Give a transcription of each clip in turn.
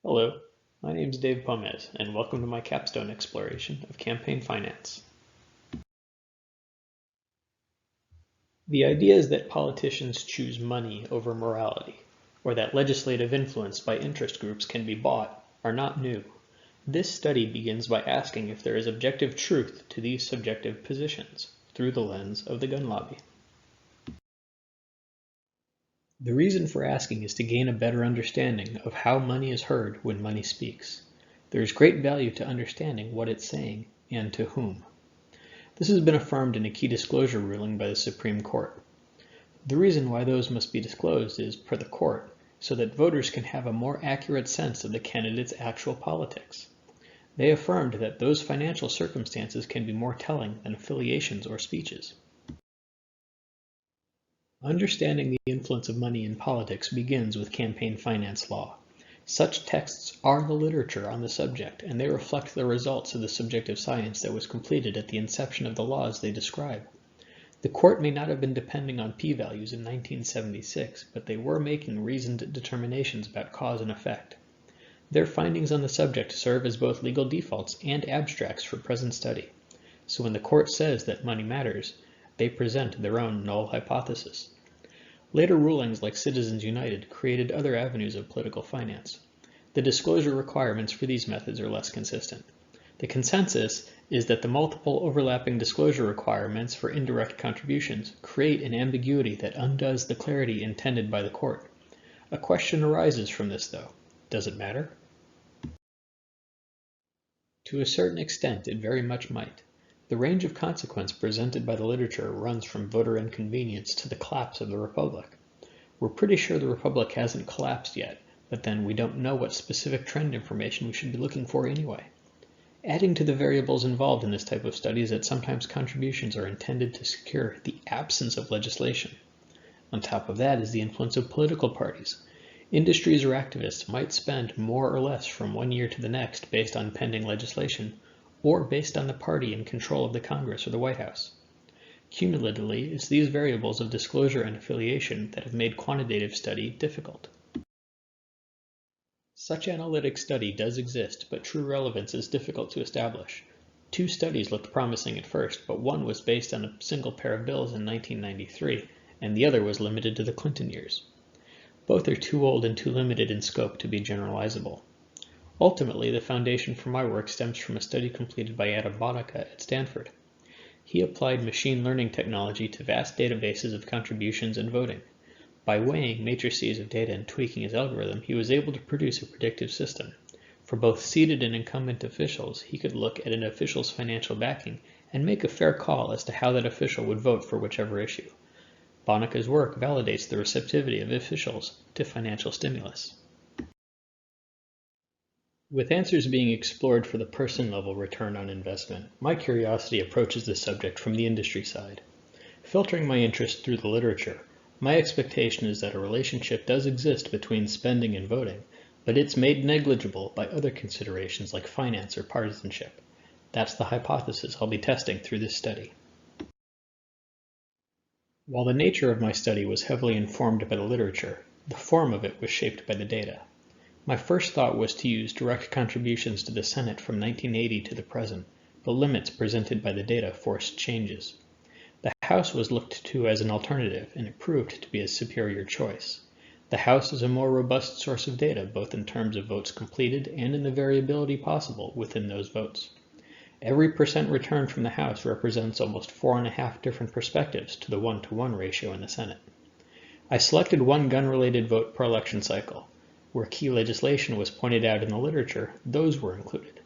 Hello, my name is Dave Pomez, and welcome to my capstone exploration of campaign finance. The ideas that politicians choose money over morality, or that legislative influence by interest groups can be bought, are not new. This study begins by asking if there is objective truth to these subjective positions, through the lens of the gun lobby. The reason for asking is to gain a better understanding of how money is heard when money speaks. There is great value to understanding what it's saying and to whom. This has been affirmed in a key disclosure ruling by the Supreme Court. The reason why those must be disclosed is, per the court, so that voters can have a more accurate sense of the candidate's actual politics. They affirmed that those financial circumstances can be more telling than affiliations or speeches. Understanding the influence of money in politics begins with campaign finance law. Such texts are the literature on the subject, and they reflect the results of the subjective science that was completed at the inception of the laws they describe. The court may not have been depending on p-values in 1976, but they were making reasoned determinations about cause and effect. Their findings on the subject serve as both legal defaults and abstracts for present study. So when the court says that money matters, they present their own null hypothesis. Later rulings like Citizens United created other avenues of political finance. The disclosure requirements for these methods are less consistent. The consensus is that the multiple overlapping disclosure requirements for indirect contributions create an ambiguity that undoes the clarity intended by the court. A question arises from this, though. Does it matter? To a certain extent, it very much might. The range of consequence presented by the literature runs from voter inconvenience to the collapse of the Republic. We're pretty sure the Republic hasn't collapsed yet, but then we don't know what specific trend information we should be looking for anyway. Adding to the variables involved in this type of study is that sometimes contributions are intended to secure the absence of legislation. On top of that is the influence of political parties. Industries or activists might spend more or less from one year to the next based on pending legislation, or based on the party in control of the Congress or the White House. Cumulatively, it's these variables of disclosure and affiliation that have made quantitative study difficult. Such analytic study does exist, but true relevance is difficult to establish. Two studies looked promising at first, but one was based on a single pair of bills in 1993, and the other was limited to the Clinton years. Both are too old and too limited in scope to be generalizable. Ultimately, the foundation for my work stems from a study completed by Adam Bonica at Stanford. He applied machine learning technology to vast databases of contributions and voting. By weighing matrices of data and tweaking his algorithm, he was able to produce a predictive system. For both seated and incumbent officials, he could look at an official's financial backing and make a fair call as to how that official would vote for whichever issue. Bonica's work validates the receptivity of officials to financial stimulus. With answers being explored for the person-level return on investment, my curiosity approaches the subject from the industry side. Filtering my interest through the literature, my expectation is that a relationship does exist between spending and voting, but it's made negligible by other considerations like finance or partisanship. That's the hypothesis I'll be testing through this study. While the nature of my study was heavily informed by the literature, the form of it was shaped by the data. My first thought was to use direct contributions to the Senate from 1980 to the present, but limits presented by the data forced changes. The House was looked to as an alternative, and it proved to be a superior choice. The House is a more robust source of data, both in terms of votes completed and in the variability possible within those votes. Every percent return from the House represents almost 4.5 different perspectives to the 1-to-1 ratio in the Senate. I selected one gun-related vote per election cycle. Where key legislation was pointed out in the literature, those were included.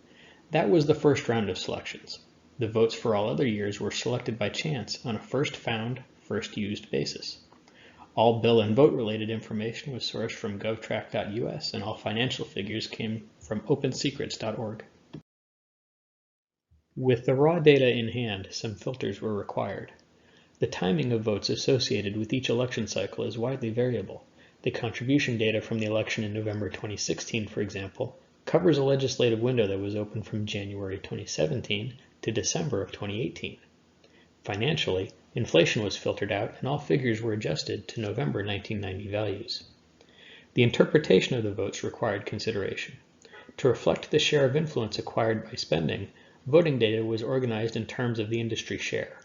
That was the first round of selections. The votes for all other years were selected by chance on a first-found, first-used basis. All bill and vote-related information was sourced from govtrack.us, and all financial figures came from opensecrets.org. With the raw data in hand, some filters were required. The timing of votes associated with each election cycle is widely variable. The contribution data from the election in November 2016, for example, covers a legislative window that was open from January 2017 to December of 2018. Financially, inflation was filtered out and all figures were adjusted to November 1990 values. The interpretation of the votes required consideration. To reflect the share of influence acquired by spending, voting data was organized in terms of the industry share.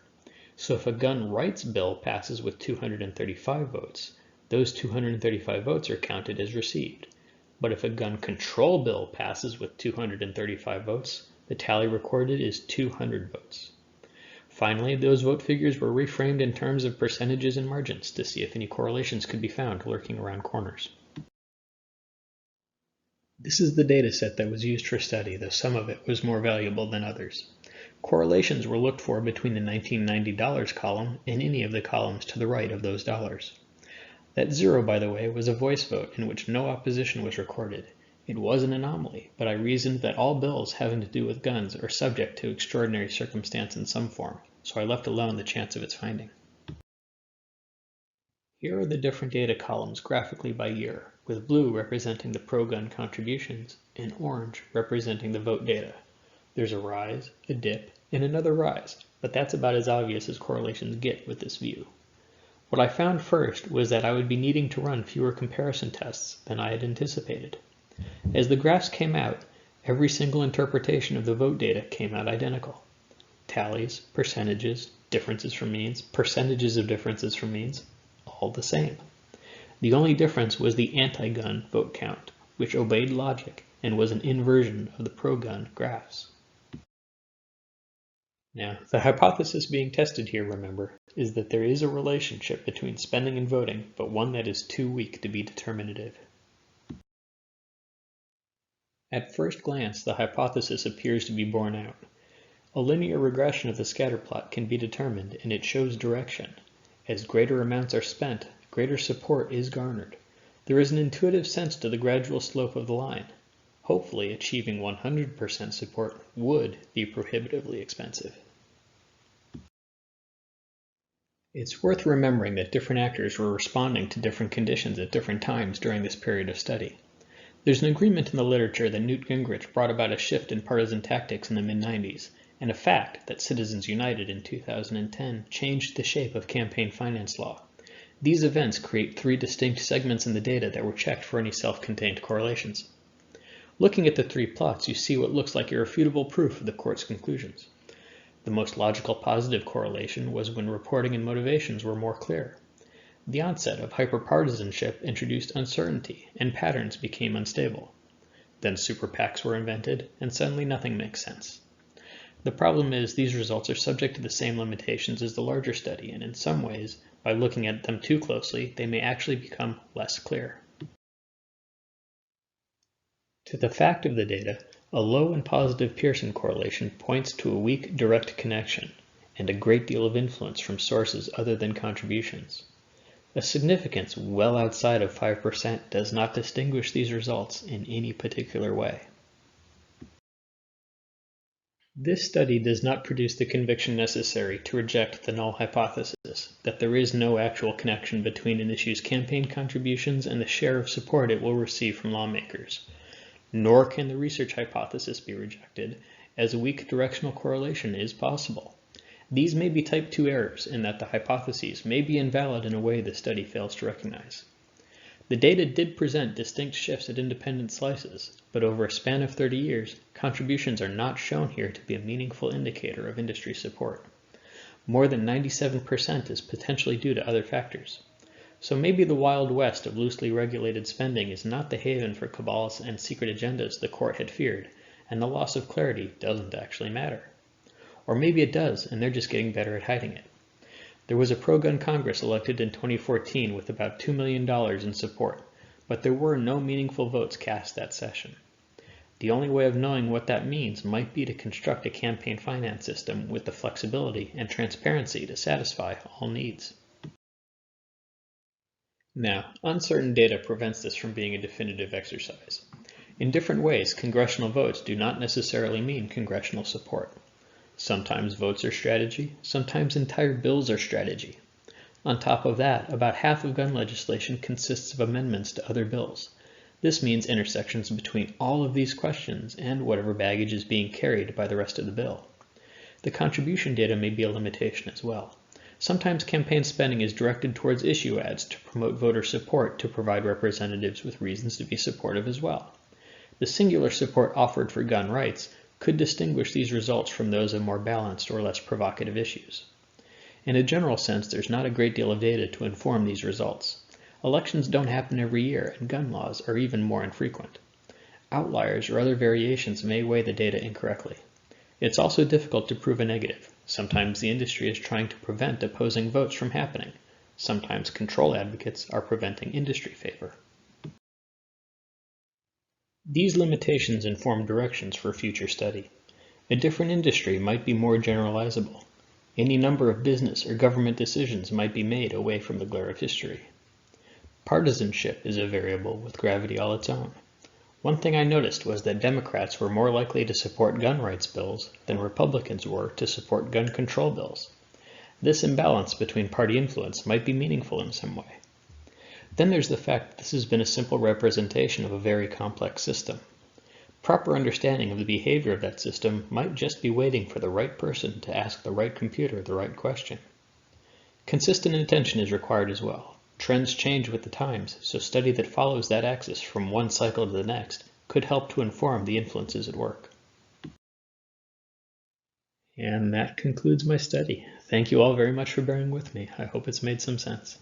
So if a gun rights bill passes with 235 votes, those 235 votes are counted as received. But if a gun control bill passes with 235 votes, the tally recorded is 200 votes. Finally, those vote figures were reframed in terms of percentages and margins to see if any correlations could be found lurking around corners. This is the data set that was used for study, though some of it was more valuable than others. Correlations were looked for between the 1990 dollars column and any of the columns to the right of those dollars. That 0, by the way, was a voice vote in which no opposition was recorded. It was an anomaly, but I reasoned that all bills having to do with guns are subject to extraordinary circumstance in some form, so I left alone the chance of its finding. Here are the different data columns graphically by year, with blue representing the pro-gun contributions and orange representing the vote data. There's a rise, a dip, and another rise, but that's about as obvious as correlations get with this view. What I found first was that I would be needing to run fewer comparison tests than I had anticipated. As the graphs came out, every single interpretation of the vote data came out identical. Tallies, percentages, differences from means, percentages of differences from means, all the same. The only difference was the anti-gun vote count, which obeyed logic and was an inversion of the pro-gun graphs. Now, the hypothesis being tested here, remember, is that there is a relationship between spending and voting, but one that is too weak to be determinative. At first glance, the hypothesis appears to be borne out. A linear regression of the scatterplot can be determined, and it shows direction. As greater amounts are spent, greater support is garnered. There is an intuitive sense to the gradual slope of the line. Hopefully, achieving 100% support would be prohibitively expensive. It's worth remembering that different actors were responding to different conditions at different times during this period of study. There's an agreement in the literature that Newt Gingrich brought about a shift in partisan tactics in the mid-90s, and a fact that Citizens United in 2010 changed the shape of campaign finance law. These events create three distinct segments in the data that were checked for any self-contained correlations. Looking at the three plots, you see what looks like irrefutable proof of the court's conclusions. The most logical positive correlation was when reporting and motivations were more clear. The onset of hyperpartisanship introduced uncertainty, and patterns became unstable. Then super PACs were invented, and suddenly nothing makes sense. The problem is these results are subject to the same limitations as the larger study, and in some ways, by looking at them too closely, they may actually become less clear. To the fact of the data, a low and positive Pearson correlation points to a weak direct connection and a great deal of influence from sources other than contributions. A significance well outside of 5% does not distinguish these results in any particular way. This study does not produce the conviction necessary to reject the null hypothesis that there is no actual connection between an issue's campaign contributions and the share of support it will receive from lawmakers. Nor can the research hypothesis be rejected, as a weak directional correlation is possible. These may be type 2 errors in that the hypotheses may be invalid in a way the study fails to recognize. The data did present distinct shifts at independent slices, but over a span of 30 years, contributions are not shown here to be a meaningful indicator of industry support. More than 97% is potentially due to other factors. So maybe the Wild West of loosely regulated spending is not the haven for cabals and secret agendas the court had feared, and the loss of clarity doesn't actually matter. Or maybe it does, and they're just getting better at hiding it. There was a pro-gun Congress elected in 2014 with about $2 million in support, but there were no meaningful votes cast that session. The only way of knowing what that means might be to construct a campaign finance system with the flexibility and transparency to satisfy all needs. Now, uncertain data prevents this from being a definitive exercise. In different ways, congressional votes do not necessarily mean congressional support. Sometimes votes are strategy, sometimes entire bills are strategy. On top of that, about half of gun legislation consists of amendments to other bills. This means intersections between all of these questions and whatever baggage is being carried by the rest of the bill. The contribution data may be a limitation as well. Sometimes campaign spending is directed towards issue ads to promote voter support to provide representatives with reasons to be supportive as well. The singular support offered for gun rights could distinguish these results from those of more balanced or less provocative issues. In a general sense, there's not a great deal of data to inform these results. Elections don't happen every year, and gun laws are even more infrequent. Outliers or other variations may weigh the data incorrectly. It's also difficult to prove a negative. Sometimes the industry is trying to prevent opposing votes from happening. Sometimes control advocates are preventing industry favor. These limitations inform directions for future study. A different industry might be more generalizable. Any number of business or government decisions might be made away from the glare of history. Partisanship is a variable with gravity all its own. One thing I noticed was that Democrats were more likely to support gun rights bills than Republicans were to support gun control bills. This imbalance between party influence might be meaningful in some way. Then there's the fact that this has been a simple representation of a very complex system. Proper understanding of the behavior of that system might just be waiting for the right person to ask the right computer the right question. Consistent attention is required as well. Trends change with the times, so study that follows that axis from one cycle to the next could help to inform the influences at work. And that concludes my study. Thank you all very much for bearing with me. I hope it's made some sense.